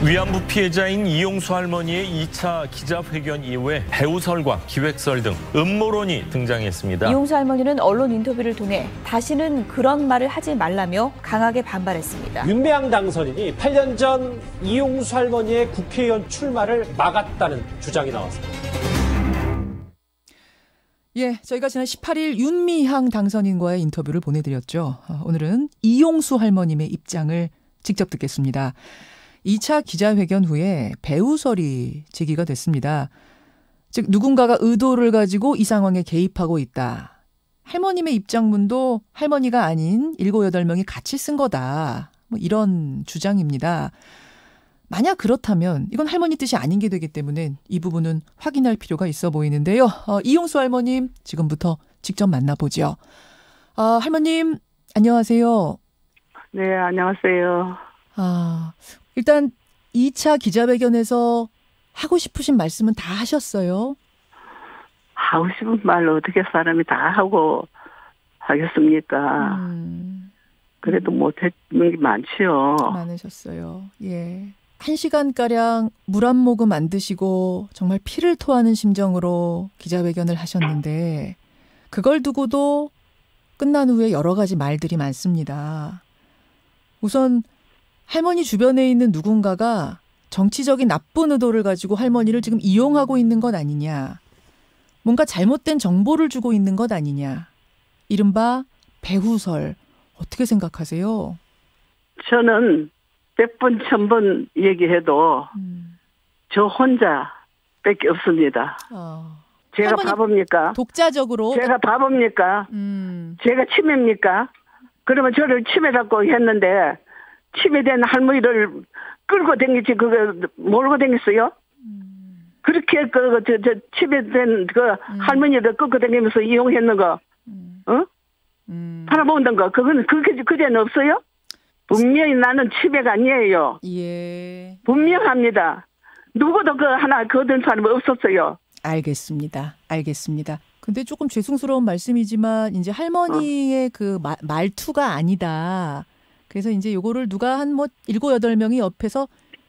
위안부 피해자인 이용수 할머니의 2차 기자회견 이후에 배우설과 기획설 등 음모론이 등장했습니다. 이용수 할머니는 언론 인터뷰를 통해 다시는 그런 말을 하지 말라며 강하게 반발했습니다. 윤미향 당선인이 8년 전 이용수 할머니의 국회의원 출마를 막았다는 주장이 나왔습니다. 예, 저희가 지난 18일 윤미향 당선인과의 인터뷰를 보내드렸죠. 오늘은 이용수 할머님의 입장을 직접 듣겠습니다. 2차 기자회견 후에 배우설이 제기가 됐습니다. 즉 누군가가 의도를 가지고 이 상황에 개입하고 있다. 할머님의 입장문도 할머니가 아닌 7, 8명이 같이 쓴 거다. 뭐 이런 주장입니다. 만약 그렇다면 이건 할머니 뜻이 아닌 게 되기 때문에 이 부분은 확인할 필요가 있어 보이는데요. 이용수 할머님 지금부터 직접 만나보죠. 할머님 안녕하세요. 네, 안녕하세요. 일단 2차 기자회견에서 하고 싶으신 말씀은 다 하셨어요? 하고 싶은 말 어떻게 사람이 다 하고 하겠습니까? 그래도 못했는 게 많지요. 많으셨어요. 예. 1시간가량 물 한 모금 안 드시고 정말 피를 토하는 심정으로 기자회견을 하셨는데 그걸 두고도 끝난 후에 여러 가지 말들이 많습니다. 우선 할머니 주변에 있는 누군가가 정치적인 나쁜 의도를 가지고 할머니를 지금 이용하고 있는 것 아니냐. 뭔가 잘못된 정보를 주고 있는 것 아니냐. 이른바 배후설. 어떻게 생각하세요? 저는 100번, 1000번 얘기해도 저 혼자밖에 없습니다. 제가 바보입니까? 독자적으로. 제가 바보입니까? 제가 치매입니까? 그러면 저를 치매라고 했는데 치매된 할머니를 끌고 다니지 그거 몰고 다녔어요? 그렇게 저 치매된 할머니를 끌고 다니면서 이용했는 거, 팔아먹는 거, 그거는 그제는 없어요? 분명히 나는 치매가 아니에요. 예. 분명합니다. 누구도 하나 거둔 사람이 없었어요. 알겠습니다. 근데 조금 죄송스러운 말씀이지만 이제 할머니의 그 말투가 아니다. 그래서 이제 요거를 누가 한 7, 8명이 옆에서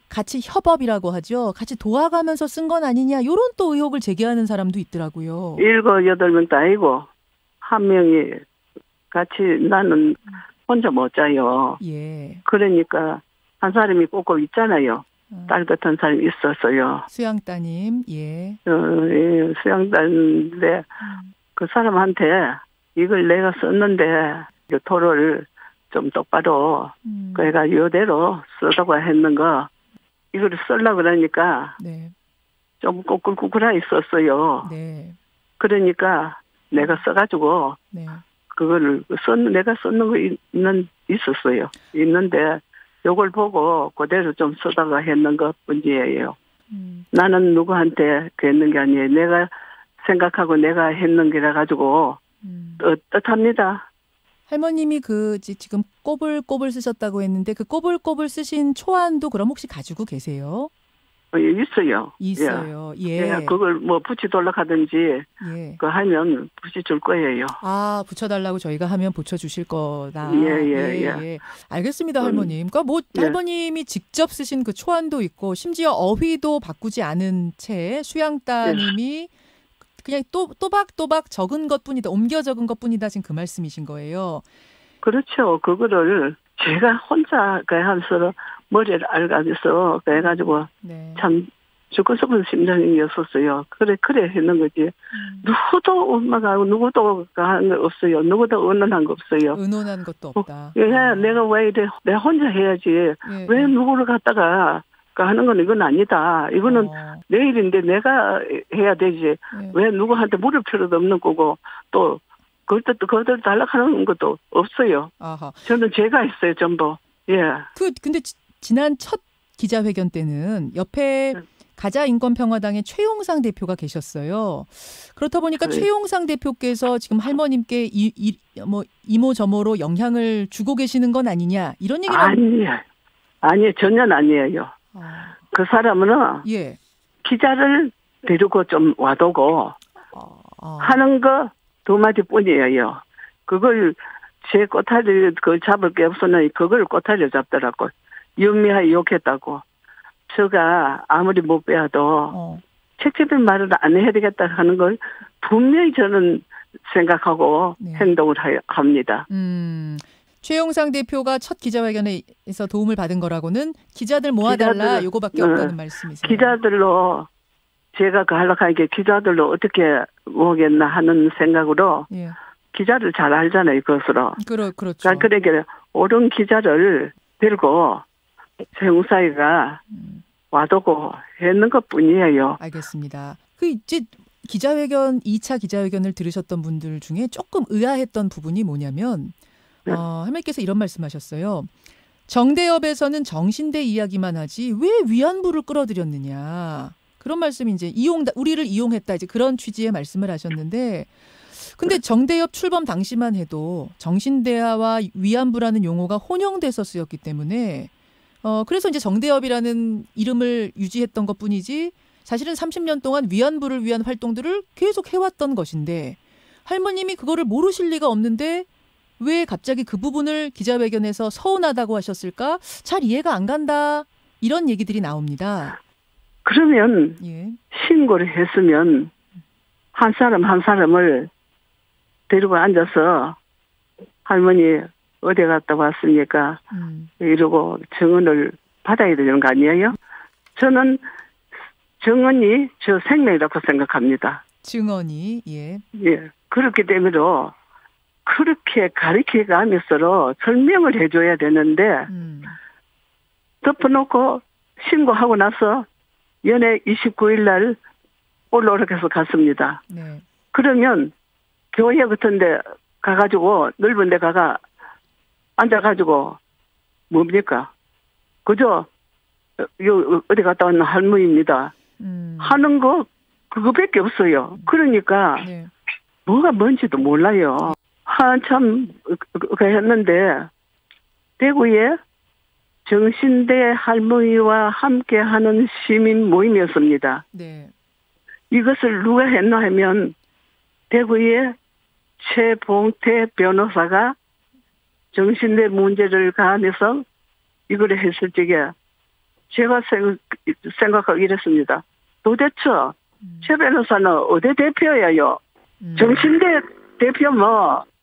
같이 협업이라고 하죠. 같이 도와가면서 쓴 건 아니냐. 요런 또 의혹을 제기하는 사람도 있더라고요. 7, 8명도 아니고 한 명이 같이 나는 혼자 못 자요. 예. 그러니까 한 사람이 꼭 있잖아요. 딸 같은 사람이 있었어요. 수양따님. 예. 예, 수양따인데 그 사람한테 이걸 내가 썼는데 토를 좀 똑바로 그애가 이대로 쓰다고 했는 거 이거를 쓰려고 그러니까 네. 좀 꾸꾸꾸꾸라 있었어요. 네. 그러니까 내가 써가지고 네. 그거를 내가 썼는 거 있었어요. 있는데 요걸 보고 그대로 좀 쓰다가 했는 것 뿐이에요. 나는 누구한테 그랬는 게 아니에요. 내가 생각하고 내가 했는 게라 가지고 뜻합니다. 할머님이 지금 꼬불꼬불 쓰셨다고 했는데 그 꼬불꼬불 쓰신 초안도 그럼 혹시 가지고 계세요? 있어요. 있어요. 예. 예. 그걸 붙여달라고 하든지 예. 그거 하면 붙여줄 거예요. 붙여달라고 저희가 하면 붙여주실 거다. 예. 알겠습니다, 할머님. 그러니까 할머님이 직접 쓰신 그 초안도 있고 심지어 어휘도 바꾸지 않은 채 수양따님이 그냥 또박또박 적은 것뿐이다. 옮겨 적은 것뿐이다. 지금 그 말씀이신 거예요. 그렇죠. 그거를 제가 혼자 하면서 머리를 알가면서 그래가지고 참 죽고 싶은 심정이었었어요. 그래 했는 거지. 누구도 엄마가 누구도 하는 거 없어요. 누구도 의논한 거 없어요. 의논한 것도 없다. 내가 왜 이래? 내가 혼자 해야지. 왜 누구를 갖다가 하는 건 이건 아니다. 이거는 내 일인데 내가 해야 되지. 왜 누구한테 물을 필요도 없는 거고 또 그것도 달라하는 것도 없어요. 아하. 저는 제가 했어요 전부. 예. 근데 지난 첫 기자회견 때는 옆에 가자인권평화당의 최용상 대표가 계셨어요. 그렇다 보니까 최용상 대표께서 지금 할머님께 이모저모로 영향을 주고 계시는 건 아니냐 이런 얘기가 아니요 전혀 아니에요. 그 사람은 기자를 데리고 좀 와두고 하는 거 2마디뿐이에요. 그걸 제 꼬타리 그걸 잡을 게 없었는데 그걸 꼬타리를 잡더라고. 윤미향이 욕했다고. 제가 아무리 못 빼도 책임의 말을 안 해야 되겠다 하는 걸 분명히 저는 생각하고 네. 행동을 합니다. 최용상 대표가 첫 기자회견에서 도움을 받은 거라고는 기자들 모아달라 기자들, 요거밖에 없다는 말씀이세요. 기자들로 제가 그 하락하게 기자들로 어떻게 모으겠나 하는 생각으로 예. 기자를 잘 알잖아요. 그것으로. 그렇죠. 그러니까 옳은 기자를 들고 최용사이가 와두고 했는 것뿐이에요. 알겠습니다. 그 이제 기자회견 2차 기자회견을 들으셨던 분들 중에 조금 의아했던 부분이 뭐냐면 할머니께서 이런 말씀하셨어요. 정대협에서는 정신대 이야기만 하지 왜 위안부를 끌어들였느냐. 그런 말씀이 이제 우리를 이용했다 이제 그런 취지의 말씀을 하셨는데 근데 정대협 출범 당시만 해도 정신대화와 위안부라는 용어가 혼용돼서 쓰였기 때문에 그래서 이제 정대협이라는 이름을 유지했던 것뿐이지 사실은 30년 동안 위안부를 위한 활동들을 계속 해왔던 것인데 할머님이 그거를 모르실 리가 없는데 왜 갑자기 그 부분을 기자회견에서 서운하다고 하셨을까? 잘 이해가 안 간다. 이런 얘기들이 나옵니다. 그러면 예. 신고를 했으면 한 사람 한 사람을 데리고 앉아서 할머니 어디 갔다 왔습니까? 이러고 증언을 받아야 되는 거 아니에요? 저는 증언이 저 생명이라고 생각합니다. 증언이 예. 예. 그렇기 때문에 그렇게 가르쳐가면서 설명을 해줘야 되는데 덮어놓고 신고하고 나서 연애 29일 날 올라오락해서 갔습니다. 네. 그러면 교회 같은 데 가가지고 넓은 데 가가 앉아가지고 뭡니까? 그저 어디 갔다 왔나 할머니입니다. 하는 거 그거밖에 없어요. 그러니까 네. 뭐가 뭔지도 몰라요. 한참 했는데 대구에 정신대 할머니와 함께하는 시민 모임이었습니다. 네. 이것을 누가 했나 하면 대구의 최봉태 변호사가 정신대 문제를 가하면서 이걸 했을 적에 제가 생각하기 이랬습니다. 도대체 최 변호사는 어디 대표야요? 정신대 대표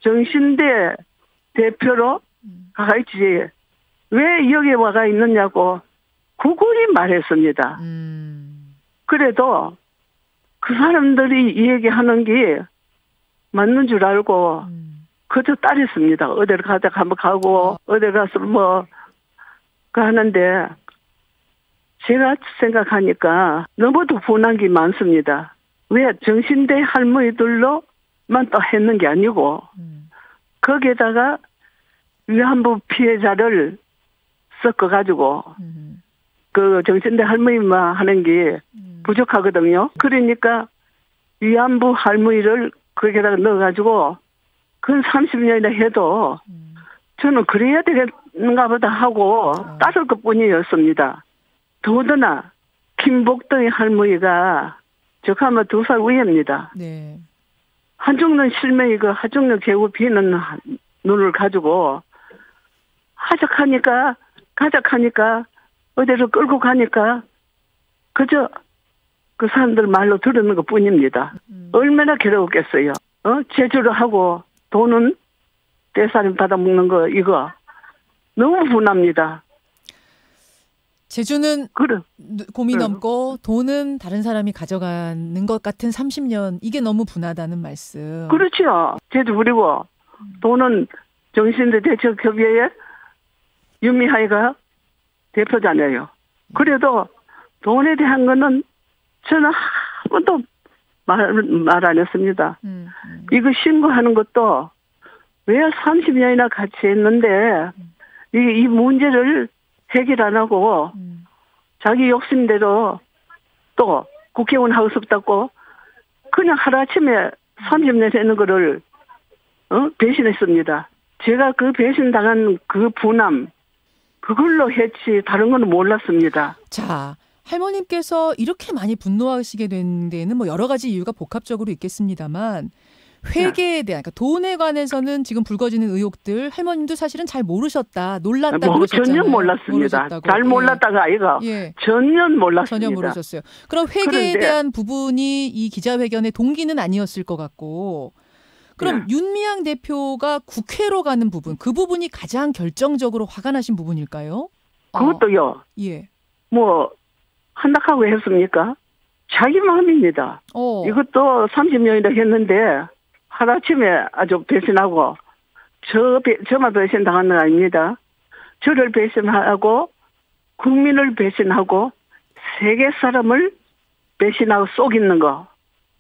정신대 대표로 가가 있지 왜 여기 와가 있느냐고 구글이 말했습니다. 그래도 그 사람들이 얘기하는 게 맞는 줄 알고 그저 따랐습니다. 어디를 가자 한번 가고 어디 가서 하는데 제가 생각하니까 너무도 분한 게 많습니다. 왜 정신대 할머니들로만 또 했는 게 아니고 거기에다가 위안부 피해자를 섞어가지고 그 정신대 할머니만 하는 게 부족하거든요. 그러니까 위안부 할머니를 거기에다가 넣어가지고 그건 30년이나 해도 저는 그래야 되겠는가 보다 하고 따를 것뿐이었습니다. 더더나 김복동의 할머니가 적하면 2살 위입니다. 네. 한중년 실명이 그 한중년 개구 비는 눈을 가지고 가작하니까 어디로 끌고 가니까 그저 그 사람들 말로 들으는 것 뿐입니다. 얼마나 괴로웠겠어요. 제주를 하고 돈은 대살림 받아먹는 거 이거 너무 분합니다. 제주는 그래. 고민 없고 돈은 다른 사람이 가져가는 것 같은 30년 이게 너무 분하다는 말씀. 그렇죠. 제주 그리고 돈은 정신대 대책협의회에 윤미하이가 대표잖아요. 그래도 돈에 대한 거는 저는 한 번도 말 안 했습니다. 이거 신고하는 것도 왜 30년이나 같이 했는데 이 문제를 해결 안 하고 자기 욕심대로 또 국회의원 하고 싶다고 그냥 하루아침에 30년 되는 거를 배신했습니다. 제가 그 배신당한 그 분함 그걸로 했지 다른 건 몰랐습니다. 자, 할머님께서 이렇게 많이 분노하시게 된 데에는 뭐 여러 가지 이유가 복합적으로 있겠습니다만 회계에 대한, 그러니까 돈에 관해서는 지금 불거지는 의혹들 할머님도 사실은 잘 모르셨다, 놀랐다 그러셨잖아요. 전혀 몰랐습니다. 모르셨다고. 잘 몰랐다가 아이가 전혀 몰랐습니다. 전혀 모르셨어요. 그럼 회계에 대한 부분이 이 기자회견의 동기는 아니었을 것 같고, 그럼 윤미향 대표가 국회로 가는 부분, 그 부분이 가장 결정적으로 화가 나신 부분일까요? 그것도요. 예. 뭐 한다고 했습니까? 자기 마음입니다. 이것도 30년이나 했는데 하루아침에 아주 배신하고 저만 배신당하는 거 아닙니다. 저를 배신하고 국민을 배신하고 세계 사람을 배신하고 속이는 거,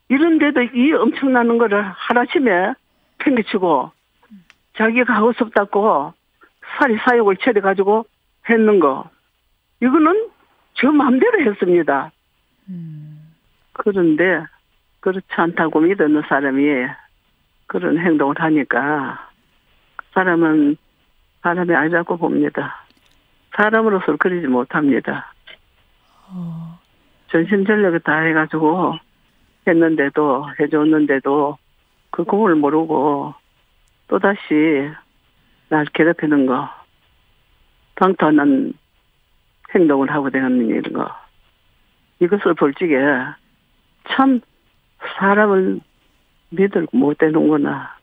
이런데도 이 엄청나는 거를 하루아침에 팽개치고 자기가 하고 싶다고 사욕을 차려가지고 했는 거, 이거는 저 마음대로 했습니다. 그런데 그렇지 않다고 믿는 사람이 그런 행동을 하니까 그 사람은 사람이 아니라고 봅니다. 사람으로서 그러지 못합니다. 전심전력을 다 해가지고 했는데도, 해줬는데도 그 공을 모르고 또다시 날 괴롭히는 거, 방탄한 행동을 하고 되는 이런 거, 이것을 볼 적에 참 사람을 믿을 못 되는구나.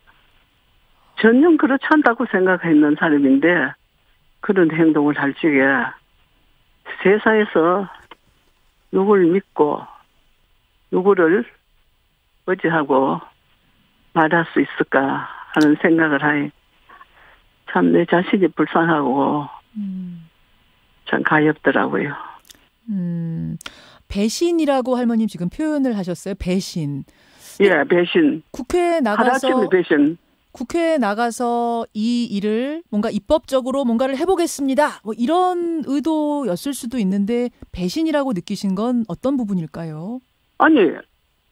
전혀 그렇지 않다고 생각했는 사람인데 그런 행동을 할 적에 세상에서 누구를 믿고 누구를 의지하고 말할 수 있을까 하는 생각을 하니 참 내 자신이 불쌍하고 참 가엾더라고요. 배신이라고 할머님 지금 표현을 하셨어요. 배신. 예, 배신. 국회에 나가서 하루아침에 배신. 국회에 나가서 이 일을 뭔가 입법적으로 뭔가를 해보겠습니다, 뭐 이런 의도였을 수도 있는데 배신이라고 느끼신 건 어떤 부분일까요? 아니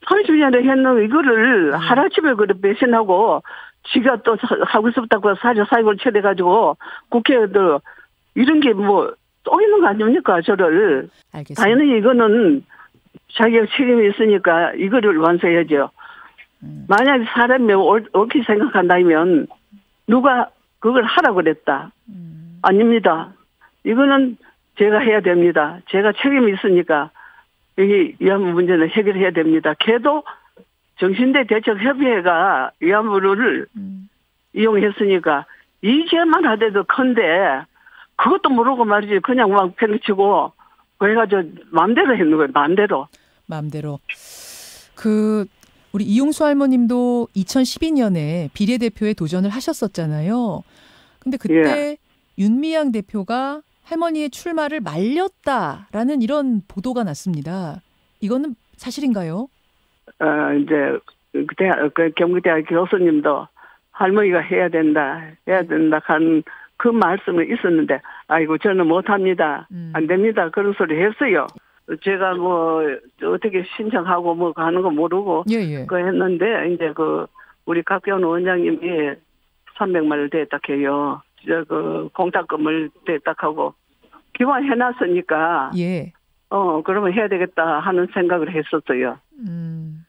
30년에 했는 이거를 하루아침에 그래 배신하고 지가 또 하고 싶다고 사욕을 쳐내가지고 국회에도 이런 게 뭐 또 있는 거 아닙니까? 저를. 알겠습니다. 당연히 이거는 자기가 책임이 있으니까 이거를 완수해야죠. 만약에 사람이 옳게 생각한다면 누가 그걸 하라고 그랬다. 아닙니다. 이거는 제가 해야 됩니다. 제가 책임이 있으니까 이 위안부 문제는 해결해야 됩니다. 걔도 정신대 대책협의회가 위안부를 이용했으니까 이제만 하더라도 큰데 그것도 모르고 말이지 그냥 막 팽개치고 그래가지고 마음대로 했는 거예요. 마음대로. 우리 이용수 할머님도 2012년에 비례대표에 도전을 하셨었잖아요. 근데 그때 윤미향 대표가 할머니의 출마를 말렸다라는 이런 보도가 났습니다. 이거는 사실인가요? 이제 그 경기대학 교수님도 할머니가 해야 된다 하는 그 말씀은 있었는데, 아이고 저는 못합니다. 안 됩니다. 그런 소리 했어요. 제가 뭐 어떻게 신청하고 뭐 가는 거 모르고 그 했는데 이제 그 우리 각변 원장님이 300만 원 대딱 해요. 그 공탁금을 대딱 하고 기관해놨으니까 그러면 해야 되겠다 하는 생각을 했었어요.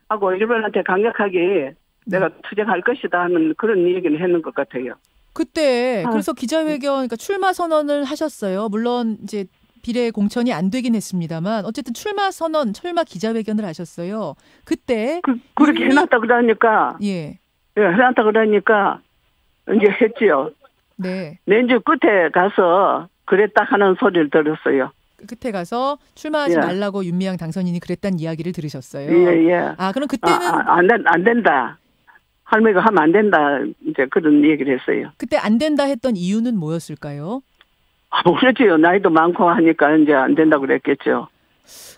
하고 일본한테 강력하게 내가 투쟁할 것이다 하는 그런 얘기는 했는 것 같아요. 그때 그래서 기자회견, 그러니까 출마 선언을 하셨어요. 물론 이제 비례 공천이 안 되긴 했습니다만 어쨌든 출마 기자회견을 하셨어요. 그때 그렇게 해놨다 그러니까 해놨다 그러니까 이제 했지요. 네. 내주 끝에 가서 그랬다 하는 소리를 들었어요. 끝에 가서 출마하지 말라고 윤미향 당선인이 그랬다는 이야기를 들으셨어요. 아, 그럼 그때는 안 된다. 할머니가 하면 안 된다. 이제 그런 얘기를 했어요. 그때 안 된다 했던 이유는 뭐였을까요? 모르지요. 나이도 많고 하니까 이제 안 된다고 그랬겠죠.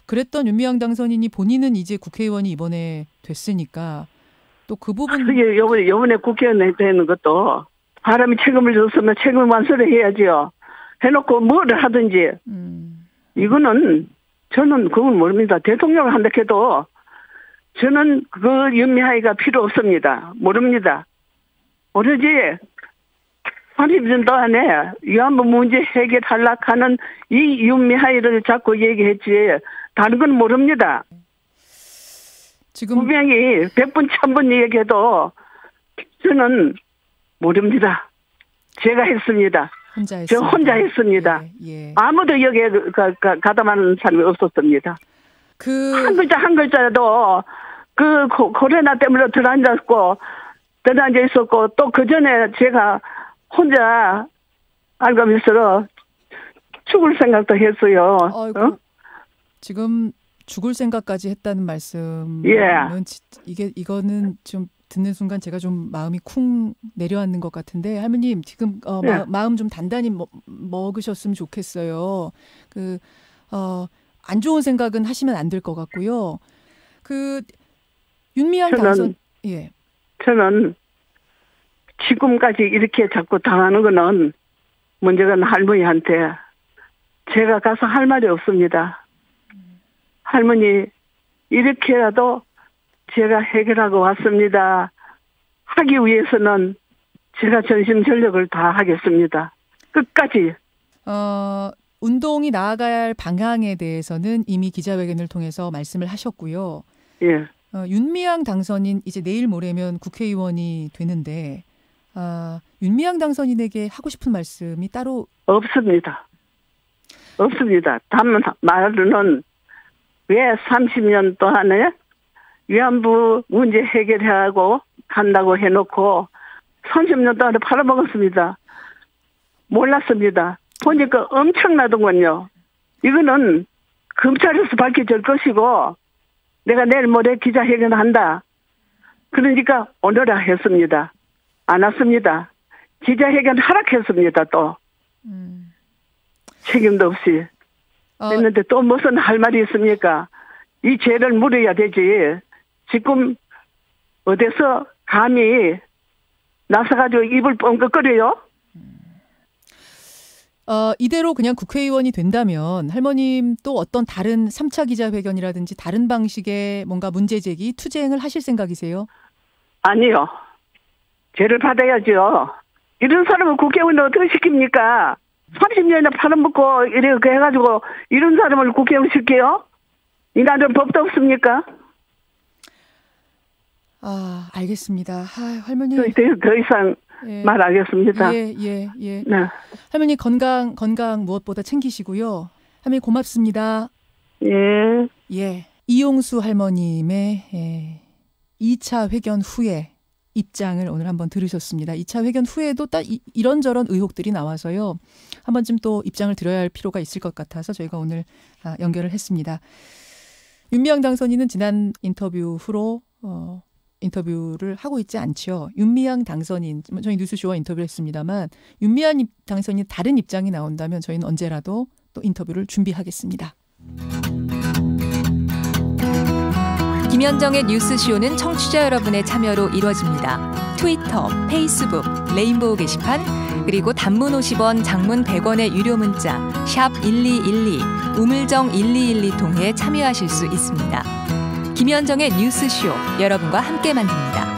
그랬던 윤미향 당선인이 본인은 이제 국회의원이 이번에 됐으니까 또 그 부분. 그게 요번에 국회의원 되는 것도 사람이 책임을 줬으면 책임을 완수를 해야지요. 해놓고 뭐를 하든지. 이거는 저는 그건 모릅니다. 대통령을 한다 해도 저는 그 윤미향이가 필요 없습니다. 모릅니다. 오로지 30년 동안에 위안부 문제 해결하려고 하는 이 윤미향이를 자꾸 얘기했지 다른 건 모릅니다. 지금 분명히 100번 1000번 얘기해도 저는 모릅니다. 제가 했습니다. 혼자 저 했습니다. 혼자 했습니다. 예. 아무도 여기에 가담하는 사람이 없었습니다. 한 글자 한 글자라도 코로나 때문에 들어앉아 있었고 또 그 전에 제가 혼자 알감에서 죽을 생각도 했어요. 아이고, 지금 죽을 생각까지 했다는 말씀은 이거는 좀 듣는 순간 제가 좀 마음이 쿵 내려앉는 것 같은데 할머님 지금 마음 좀 단단히 먹으셨으면 좋겠어요. 안 좋은 생각은 하시면 안 될 것 같고요. 윤미향 당선 저는 지금까지 이렇게 자꾸 당하는 거는 문제가 할머니한테 제가 가서 할 말이 없습니다. 할머니 이렇게라도 제가 해결하고 왔습니다. 하기 위해서는 제가 전심전력을 다 하겠습니다. 끝까지. 운동이 나아가야 할 방향에 대해서는 이미 기자회견을 통해서 말씀을 하셨고요. 예. 윤미향 당선인 이제 내일 모레면 국회의원이 되는데 윤미향 당선인에게 하고 싶은 말씀이 따로 없습니다. 다만 말로는 왜 30년 동안에 위안부 문제 해결하고 간다고 해놓고 30년 동안에 팔아먹었습니다. 몰랐습니다. 보니까 엄청나더군요. 이거는 검찰에서 밝혀질 것이고 내가 내일 모레 기자회견한다. 그러니까 오너라 했습니다. 안 왔습니다. 기자회견 하락했습니다. 또 책임도 없이 했는데 또 무슨 할 말이 있습니까? 이 죄를 물어야 되지. 지금 어디서 감히 나서가지고 입을 뻥긋거려요? 이대로 그냥 국회의원이 된다면 할머님 또 어떤 다른 3차 기자회견이라든지 다른 방식의 뭔가 문제제기, 투쟁을 하실 생각이세요? 아니요. 죄를 받아야죠. 이런 사람을 국회의원을 어떻게 시킵니까? 30년이나 팔아먹고 이렇게 해가지고 이런 사람을 국회의원 시켜요? 인간은 법도 없습니까? 알겠습니다. 할머니. 더 이상 말하겠습니다. 예. 네. 할머니 건강 무엇보다 챙기시고요. 할머니 고맙습니다. 예. 이용수 할머님의 2차 회견 후에 입장을 오늘 한번 들으셨습니다. 2차 회견 후에도 딱 이런저런 의혹들이 나와서요. 한 번쯤 또 입장을 드려야 할 필요가 있을 것 같아서 저희가 오늘 연결을 했습니다. 윤미향 당선인은 지난 인터뷰 후로 인터뷰를 하고 있지 않죠. 윤미향 당선인, 저희 뉴스쇼와 인터뷰를 했습니다만 윤미향 당선인 다른 입장이 나온다면 저희는 언제라도 또 인터뷰를 준비하겠습니다. 김현정의 뉴스쇼는 청취자 여러분의 참여로 이루어집니다. 트위터, 페이스북, 레인보우 게시판, 그리고 단문 50원, 장문 100원의 유료 문자 샵 1212, 우물정 1212 통해 참여하실 수 있습니다. 김현정의 뉴스쇼, 여러분과 함께 만듭니다.